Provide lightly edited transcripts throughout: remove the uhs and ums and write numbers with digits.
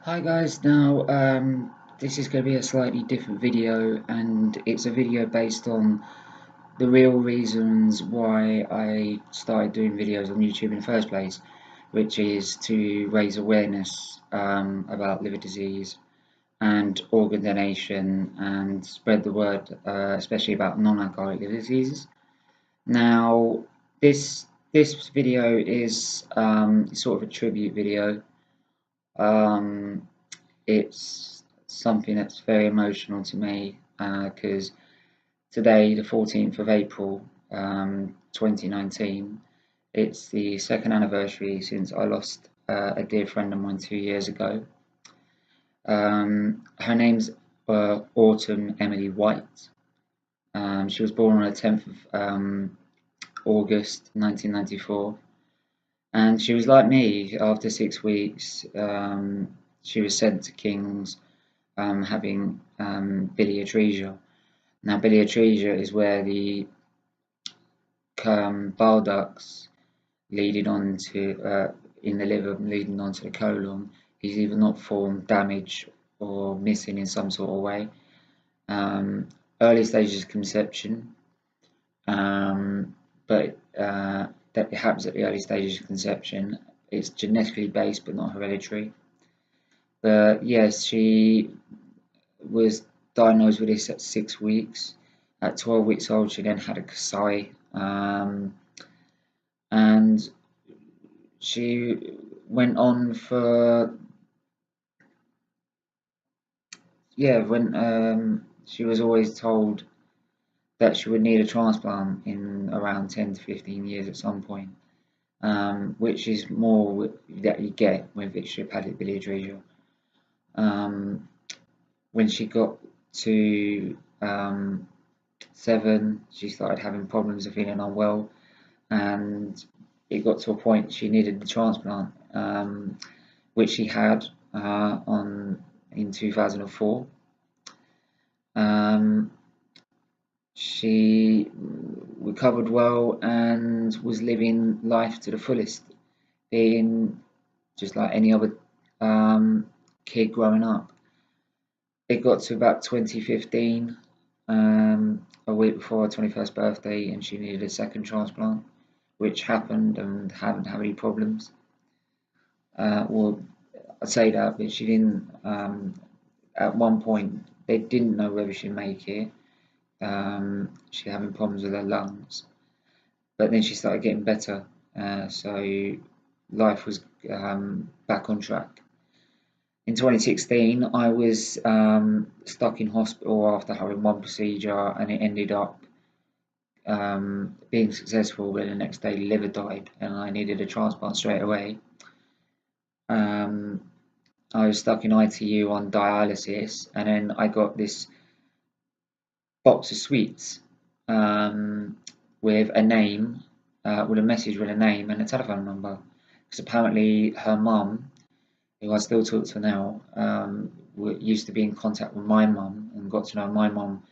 Hi guys, now this is going to be a slightly different video, and it's a video based on the real reasons why I started doing videos on YouTube in the first place, which is to raise awareness about liver disease and organ donation and spread the word, especially about non-alcoholic liver diseases. Now, this video is sort of a tribute video. Um, it's something that's very emotional to me because today, the 14th of April, 2019, it's the second anniversary since I lost a dear friend of mine 2 years ago. Her name's Autumn Emily White. She was born on the 10th of August 1994, and she was like me. After 6 weeks, she was sent to King's having biliary atresia. Now, biliary atresia is where the bile ducts leading on to in the liver, leading on to the colon, is either not formed, damaged, or missing in some sort of way. Early stages of conception, but that happens at the early stages of conception. It's genetically based, but not hereditary. But yes, she was diagnosed with this at 6 weeks. At 12 weeks old, she then had a Kasai, and she went on for when she was always told that she would need a transplant in around 10 to 15 years at some point, which is more that you get with extrahepatic biliary atresia. When she got to 7, she started having problems of feeling unwell, and it got to a point she needed the transplant, which she had in 2004. She recovered well and was living life to the fullest, being just like any other kid growing up. It got to about 2015, a week before her 21st birthday, and she needed a second transplant, which happened and hadn't had any problems. Well, I say that, but she didn't. At one point, they didn't know whether she'd make it. She having problems with her lungs, but then she started getting better. So life was back on track. In 2016, I was stuck in hospital after having one procedure, and it ended up being successful, but the next day the liver died and I needed a transplant straight away. I was stuck in ITU on dialysis, and then I got this box of sweets with a name, with a message with a name and a telephone number, because apparently her mum, who I still talk to now, used to be in contact with my mum and got to know my mum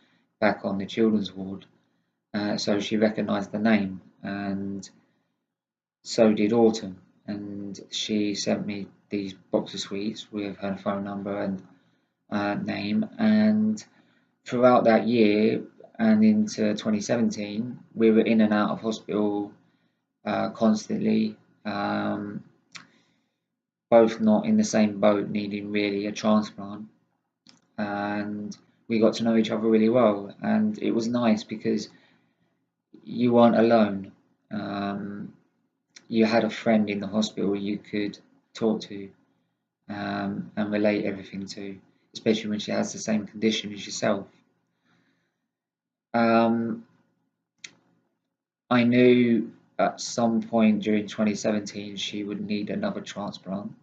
back on the children's ward. So she recognised the name, and so did Autumn, and she sent me these box of sweets with her phone number and name. And throughout that year and into 2017, we were in and out of hospital constantly, both not in the same boat, needing really a transplant. And we got to know each other really well, and it was nice because you weren't alone. You had a friend in the hospital you could talk to and relate everything to, especially when she has the same condition as yourself. I knew at some point during 2017 she would need another transplant.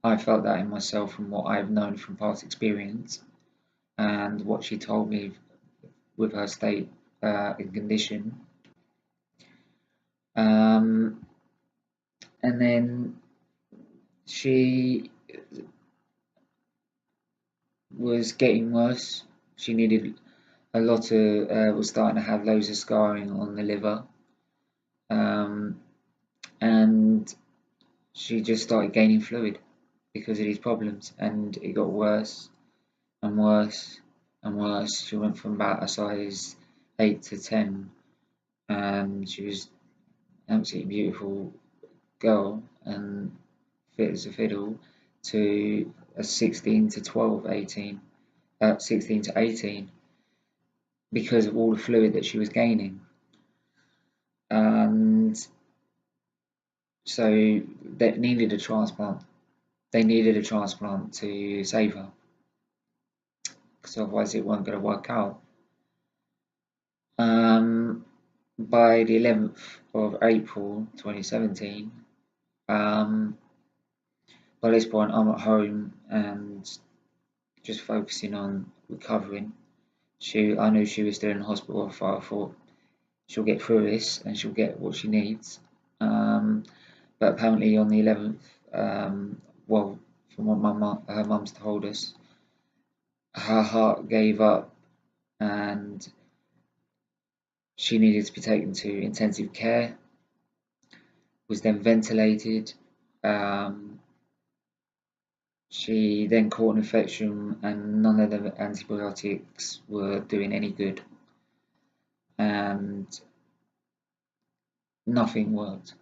I felt that in myself from what I've known from past experience and what she told me with her state and condition. And then she was getting worse. She needed a lot of, was starting to have loads of scarring on the liver. And she just started gaining fluid. because of these problems, and it got worse and worse and worse. She went from about a size 8 to 10, and she was an absolutely beautiful girl and fit as a fiddle, to a 16 to 12, 18, 16 to 18, because of all the fluid that she was gaining. And so they needed a transplant. They needed a transplant to save her, because otherwise it wasn't going to work out. By the 11th of April 2017, by this point I'm at home and just focusing on recovering. I knew she was still in hospital. I thought she'll get through this and she'll get what she needs. But apparently on the 11th, well, from what her mum's told us, her heart gave up and she needed to be taken to intensive care, was then ventilated. She then caught an infection and none of the antibiotics were doing any good, and nothing worked.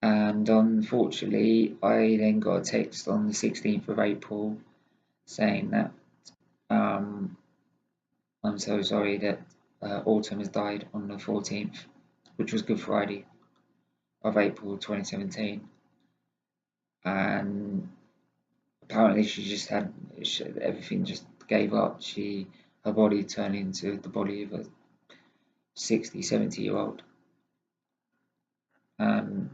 And unfortunately, I then got a text on the 16th of April saying that I'm so sorry that Autumn has died on the 14th, which was Good Friday of April 2017. And apparently she just had everything just gave up. Her body turned into the body of a 60, 70-year-old. And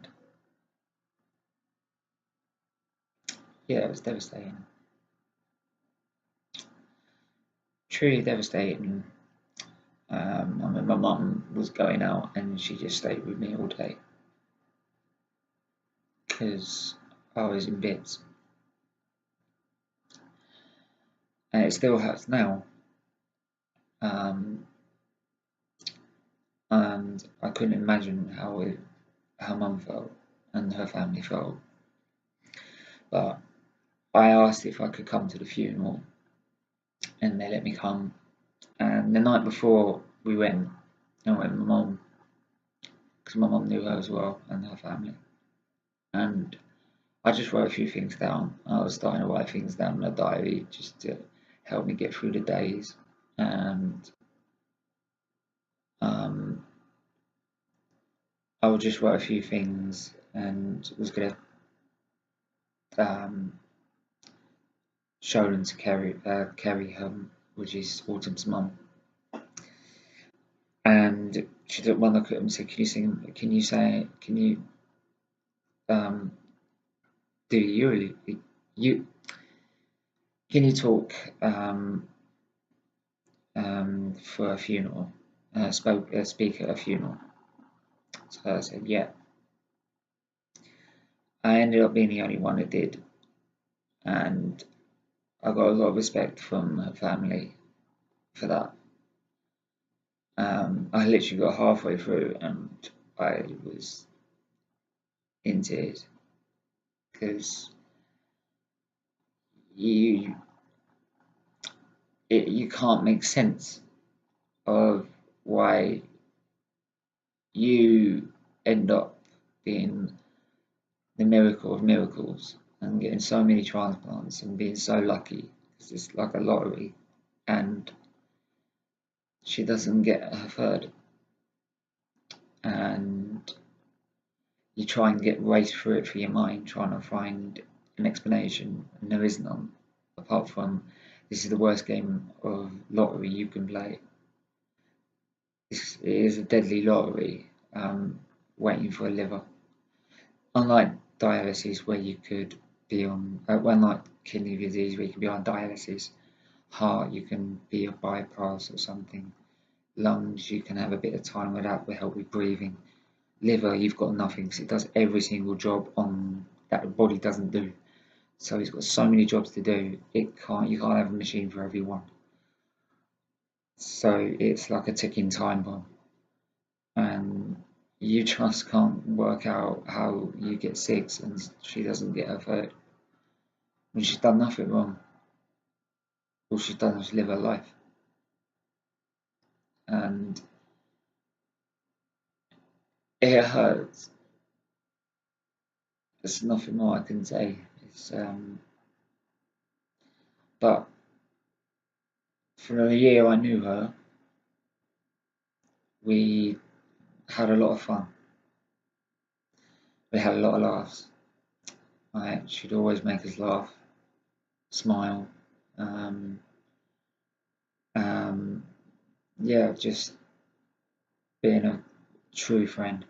yeah, it was devastating. Truly devastating. I mean, my mum was going out and she just stayed with me all day because I was in bits. And it still hurts now. And I couldn't imagine how her mum felt and her family felt. But I asked if I could come to the funeral, and they let me come. And the night before we went, I went with my mum, because my mum knew her as well and her family. And I just wrote a few things down. I was starting to write things down in a diary just to help me get through the days. And I would just write a few things and was going to show them to Kerry, which is Autumn's mum. And she took one look at him and said, can you do you can you talk for a funeral, speak at a funeral? So I said, yeah. I ended up being the only one that did, and I got a lot of respect from her family for that. I literally got halfway through and I was in tears, because you you can't make sense of why you end up being the miracle of miracles and getting so many transplants and being so lucky, because it's like a lottery, and she doesn't get her third. And you try and get race through it for your mind, trying to find an explanation, and there is none, apart from this is the worst game of lottery you can play. It is a deadly lottery, waiting for a liver. Unlike dialysis, where you could be on, unlike kidney disease, where you can be on dialysis, heart, you can be a bypass or something. Lungs, you can have a bit of time without will help with breathing. Liver, you've got nothing, because it does every single job on that the body doesn't do. So it's got so many jobs to do. You can't have a machine for every one. So it's like a ticking time bomb, and you just can't work out how you get 6 and she doesn't get her third. When she's done nothing wrong. All she's done is live her life. And it hurts. There's nothing more I can say. But for a year I knew her, we had a lot of fun. We had a lot of laughs. Right? She'd always make us laugh, smile. Um, yeah, just being a true friend.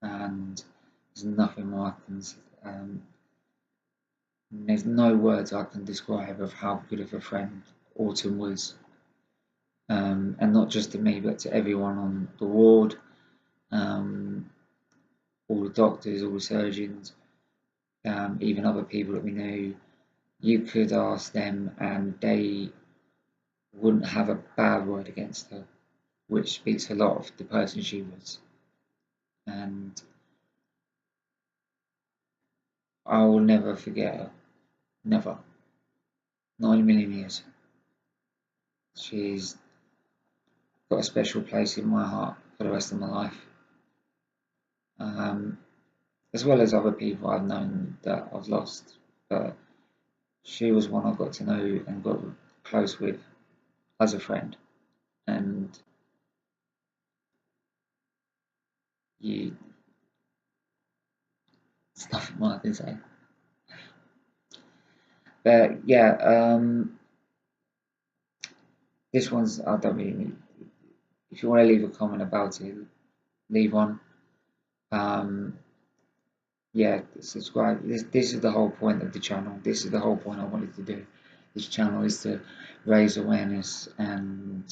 And there's nothing more I can. There's no words I can describe of how good of a friend Autumn was. And not just to me, but to everyone on the ward, all the doctors, all the surgeons, even other people that we knew. You could ask them, and they wouldn't have a bad word against her, which speaks a lot of the person she was. And I will never forget her. Never. Not in a million years. She's got a special place in my heart for the rest of my life. As well as other people I've known that I've lost. But she was one I got to know and got close with as a friend. And you, it's nothing more I can say. But yeah, this one's, I don't really need, if you want to leave a comment about it, leave one. Yeah, subscribe. This is the whole point of the channel. This is the whole point I wanted to do. This channel is to raise awareness and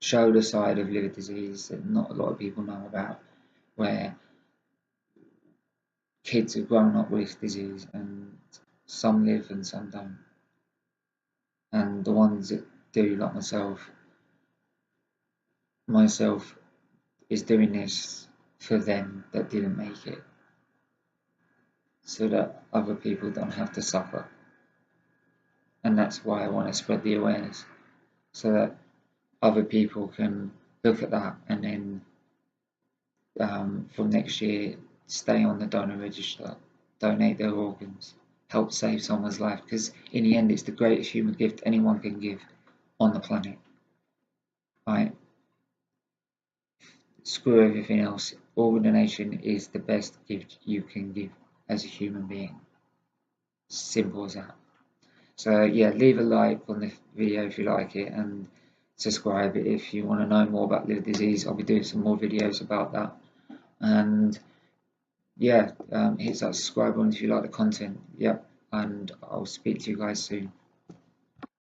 show the side of liver disease that not a lot of people know about, where kids have grown up with disease and some live and some don't. And the ones that do, like myself is doing this for them that didn't make it, so that other people don't have to suffer. And that's why I want to spread the awareness, so that other people can look at that and then from next year stay on the donor register, donate their organs, help save someone's life, because in the end it's the greatest human gift anyone can give on the planet. Right? Screw everything else. Organ donation is the best gift you can give as a human being. Simple as that. So yeah, leave a like on the video if you like it, and subscribe if you want to know more about liver disease. I'll be doing some more videos about that. And yeah, hit that subscribe button if you like the content. Yep, and I'll speak to you guys soon.